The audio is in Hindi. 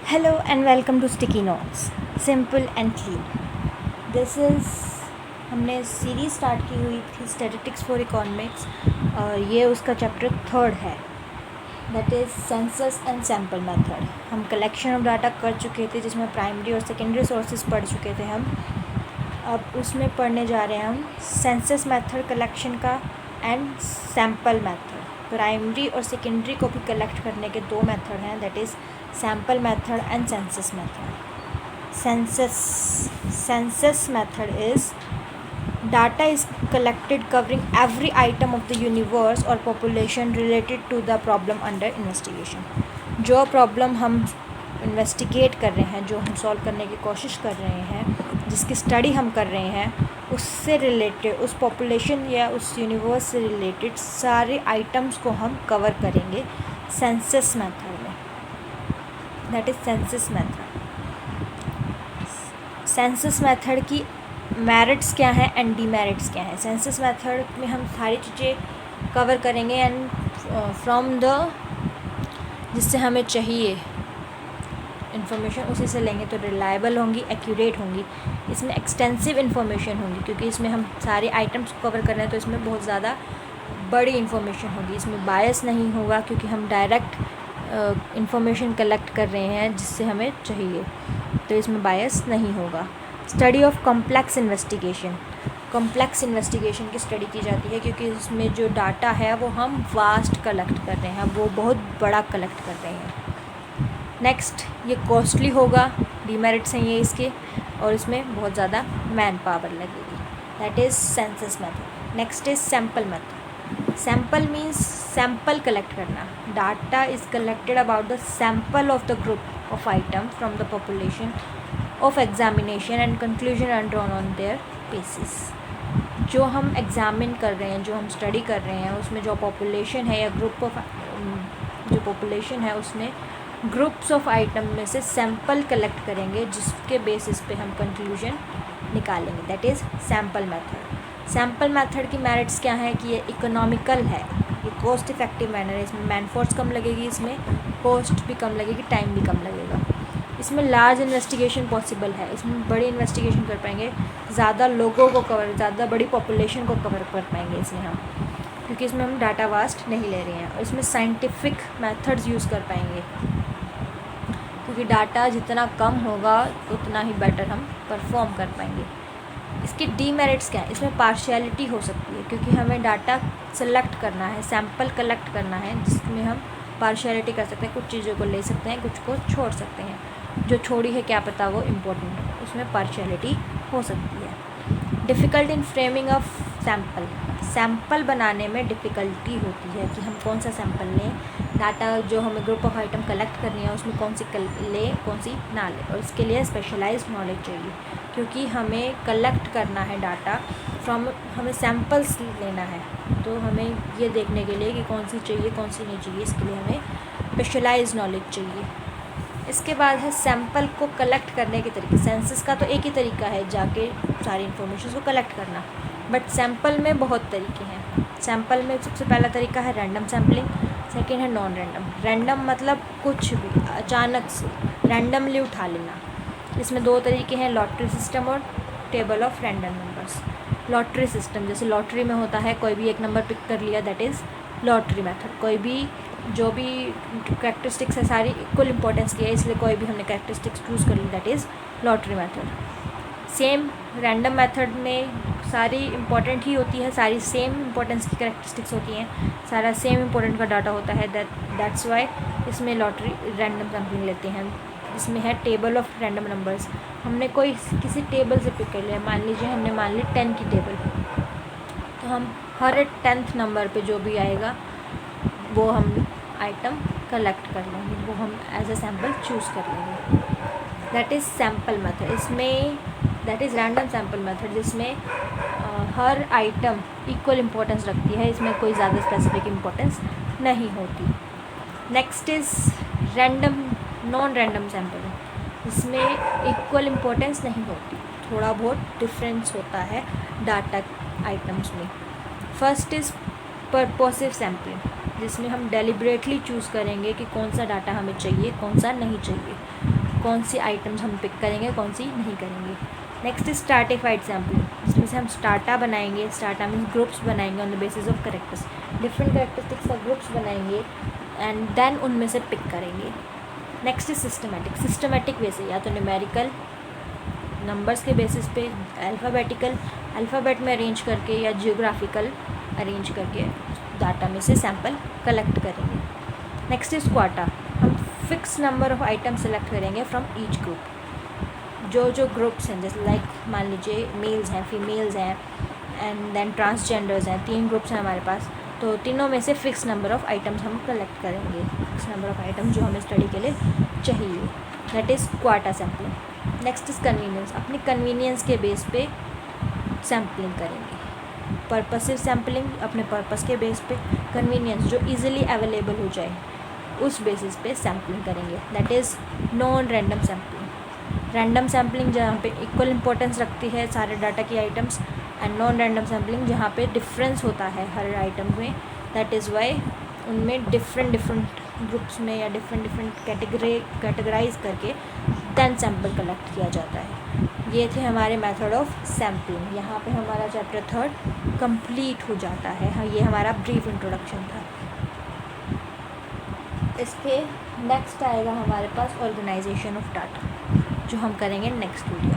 Hello and welcome to Sticky Notes, Simple and Clean. This is हमने सीरीज़ स्टार्ट की हुई थी स्टैटिस्टिक्स फॉर इकोनॉमिक्स और ये उसका चैप्टर 3 है, that is census and sample method. हम कलेक्शन ऑफ डाटा कर चुके थे जिसमें प्राइमरी और सेकेंडरी सोर्सेज पढ़ चुके थे हम. अब उसमें पढ़ने जा रहे हैं हम सेंसस मेथड कलेक्शन का एंड सैम्पल मेथड. प्राइमरी और सेकेंडरी को भी कलेक्ट करने के दो मेथड हैं, that is sample method and census method. Census method is data is collected covering every item of the universe or population related to the problem under investigation. जो प्रॉब्लम हम इन्वेस्टिगेट कर रहे हैं, जो हम सॉल्व करने की कोशिश कर रहे हैं, जिसकी स्टडी हम कर रहे हैं, उससे रिलेटेड, उस पॉपुलेशन या उस यूनिवर्स से रिलेटेड सारे आइटम्स को हम कवर करेंगे सेंसस मेथड में. That is census method. Census method की मेरिट्स क्या हैं एंड डीमेरिट्स क्या हैं. सेंसस मेथड में हम सारी चीज़ें कवर करेंगे एंड फ्रॉम द जिससे हमें चाहिए इन्फॉर्मेशन उसी से लेंगे तो रिलायबल होंगी, एक्यूरेट होंगी. इसमें एक्सटेंसिव इन्फॉर्मेशन होंगी क्योंकि इसमें हम सारे आइटम्स को कवर कर रहे हैं तो इसमें बहुत ज़्यादा बड़ी इन्फॉर्मेशन होगी. इसमें बायस नहीं होगा क्योंकि हम डायरेक्ट इन्फॉर्मेशन कलेक्ट कर रहे हैं जिससे हमें चाहिए, तो इसमें बायस नहीं होगा. Study of complex investigation. Complex investigation की स्टडी की जाती है क्योंकि इसमें जो डाटा है वो हम वास्ट कलेक्ट कर रहे हैं, वो बहुत बड़ा कलेक्ट कर रहे हैं. नेक्स्ट, ये कॉस्टली होगा, डीमेरिट्स हैं ये इसके, और इसमें बहुत ज़्यादा मैन पावर लगेगी. That is census method. Next is sample method. Sample means sample collect करना. Data is collected about the sample of the group of item from the population of examination and conclusion are drawn on their basis. जो हम एग्ज़ामिन कर रहे हैं, जो हम स्टडी कर रहे हैं, उसमें जो पॉपुलेशन है या ग्रुप ऑफ जो पॉपुलेशन है उसमें ग्रुप्स ऑफ आइटम में से सैम्पल कलेक्ट करेंगे जिसके बेसिस पे हम कंक्लूजन निकालेंगे. That is sample method. Sample method की मेरिट्स क्या है कि ये इकोनॉमिकल है, ये कॉस्ट इफेक्टिव मैनर है. इसमें मैन फोर्स कम लगेगी, इसमें कॉस्ट भी कम लगेगी, टाइम भी कम लगेगा. इसमें लार्ज इन्वेस्टिगेशन पॉसिबल है, इसमें बड़ी इन्वेस्टिगेशन कर पाएंगे, ज़्यादा लोगों को कवर, ज़्यादा बड़ी पॉपुलेशन को कवर कर पाएंगे इसमें हम, क्योंकि इसमें हम डाटा वास्ट नहीं ले रहे हैं. और इसमें साइंटिफिक मेथड्स यूज़ कर पाएंगे क्योंकि डाटा जितना कम होगा उतना ही बेटर हम परफॉर्म कर पाएंगे. इसके डीमेरिट्स क्या है. इसमें पार्शियलिटी हो सकती है क्योंकि हमें डाटा सेलेक्ट करना है, सैम्पल कलेक्ट करना है, जिसमें हम पार्शियलिटी कर सकते हैं. कुछ चीज़ों को ले सकते हैं, कुछ को छोड़ सकते हैं. जो छोड़ी है क्या पता वो इम्पोर्टेंट हो, उसमें पार्शियलिटी हो सकती है. Difficult in framing of sample. Sample बनाने में डिफ़िकल्टी होती है कि हम कौन सा सैम्पल लें. डाटा जो हमें ग्रुप ऑफ आइटम कलेक्ट करनी है उसमें कौन सी लें, कौन सी ना लें. और इसके लिए स्पेशलाइज्ड नॉलेज चाहिए क्योंकि हमें कलेक्ट करना है डाटा फ्रॉम, हमें सैम्पल्स लेना है, तो हमें ये देखने के लिए कि कौन सी चाहिए कौन सी नहीं चाहिए, इसके लिए हमें स्पेशलाइज्ड नॉलेज चाहिए. इसके बाद है सैम्पल को कलेक्ट करने के तरीके. सेंसस का तो एक ही तरीका है जाके सारी इन्फॉर्मेशन को कलेक्ट करना, बट सैम्पल में बहुत तरीके हैं. सैम्पल में सबसे पहला तरीका है रैंडम सैम्पलिंग, सेकेंड है नॉन रैंडम. रैंडम मतलब कुछ भी अचानक से रैंडमली उठा लेना. इसमें दो तरीके हैं, लॉटरी सिस्टम और table of random numbers. Lottery system जैसे लॉटरी में होता है, कोई भी एक नंबर पिक कर लिया, दैट इज़ लॉटरी मेथड. कोई भी जो भी कैरेक्टरिस्टिक्स है सारी इक्वल इंपॉर्टेंस की है, इसलिए कोई भी हमने कैरेक्टरिस्टिक्स चूज़ कर ली, that is lottery method. Same random method में सारी इंपॉर्टेंट ही होती है, सारी सेम इंपॉर्टेंस की कैरेक्टरिस्टिक्स होती हैं, सारा सेम इंपॉर्टेंट का डाटा होता है. दैट्स वाई इसमें लॉटरी रैंडम सैम्पलिंग लेते हैं. इसमें है टेबल ऑफ रैंडम नंबर्स. हमने कोई किसी टेबल से पिक कर लिया, मान लीजिए हमने मान ली 10 की टेबल, तो हम हर 10th नंबर पे जो भी आएगा वो हम आइटम कलेक्ट कर लेंगे, वो हम एज अ सैम्पल चूज़ कर लेंगे. That is sample method. इसमें that is random sample method जिसमें हर आइटम इक्वल इम्पोर्टेंस रखती है, इसमें कोई ज़्यादा स्पेसिफिक इम्पोर्टेंस नहीं होती. Next is random non random sampling. इसमें इक्वल इम्पोर्टेंस नहीं होती, थोड़ा बहुत डिफरेंस होता है डाटा आइटम्स में. फर्स्ट इज़ पर्पसिव सैम्पलिंग जिसमें हम डेलिबरेटली चूज़ करेंगे कि कौन सा डाटा हमें चाहिए, कौन सा नहीं चाहिए. कौन सी आइटम्स हम पिक करेंगे, कौन सी नहीं करेंगे। नेक्स्ट इज स्ट्रैटिफाइड सैम्पलिंग, जिसमें से हम स्टार्टा बनाएंगे। स्टार्टा मीन्स ग्रुप्स बनाएंगे on the basis of characters, different characteristics का ग्रुप्स बनाएंगे एंड देन उनमें से पिक करेंगे। Next is systematic, systematic way से या तो न्यूमेरिकल नंबर्स के बेसिस पे, अल्फ़ाबेट में अरेंज करके या जियोग्राफिकल अरेंज करके डाटा में से सैम्पल कलेक्ट करेंगे। नेक्स्ट इज क्वाटा, हम fix number of item select करेंगे फ्रॉम ईच ग्रुप। जो ग्रुप्स हैं, जैसे लाइक मान लीजिए मेल्स हैं, फीमेल्स हैं एंड देन ट्रांसजेंडर्स हैं, 3 ग्रुप्स हैं हमारे पास, तो तीनों में से फिक्स नंबर ऑफ आइटम्स हम कलेक्ट करेंगे, फिक्स नंबर ऑफ आइटम्स जो हमें स्टडी के लिए चाहिए, that is quota sampling. Next is convenience, अपनी कन्वीनियंस के बेस पे सैम्पलिंग करेंगे। पर्पसिव सैम्पलिंग, अपने पर्पस के बेस पे। कन्वीनियंस, जो इजीली अवेलेबल हो जाए उस बेसिस पे सैम्पलिंग करेंगे, that is non random sampling. Random sampling जहाँ पे इक्वल इंपॉर्टेंस रखती है सारे डाटा की items, and non random sampling जहाँ पे डिफरेंस होता है हर आइटम में, दैट इज़ वाई उनमें डिफरेंट ग्रुप्स में या डिफरेंट कैटेगराइज करके देन सैम्पल कलेक्ट किया जाता है। ये थे हमारे मेथड ऑफ सैम्पलिंग। यहाँ पे हमारा चैप्टर 3 कंप्लीट हो जाता है। हाँ, ये हमारा ब्रीफ इंट्रोडक्शन था। इसके नेक्स्ट आएगा हमारे पास ऑर्गेनाइजेशन ऑफ डाटा, जो हम करेंगे नेक्स्ट वीडियो।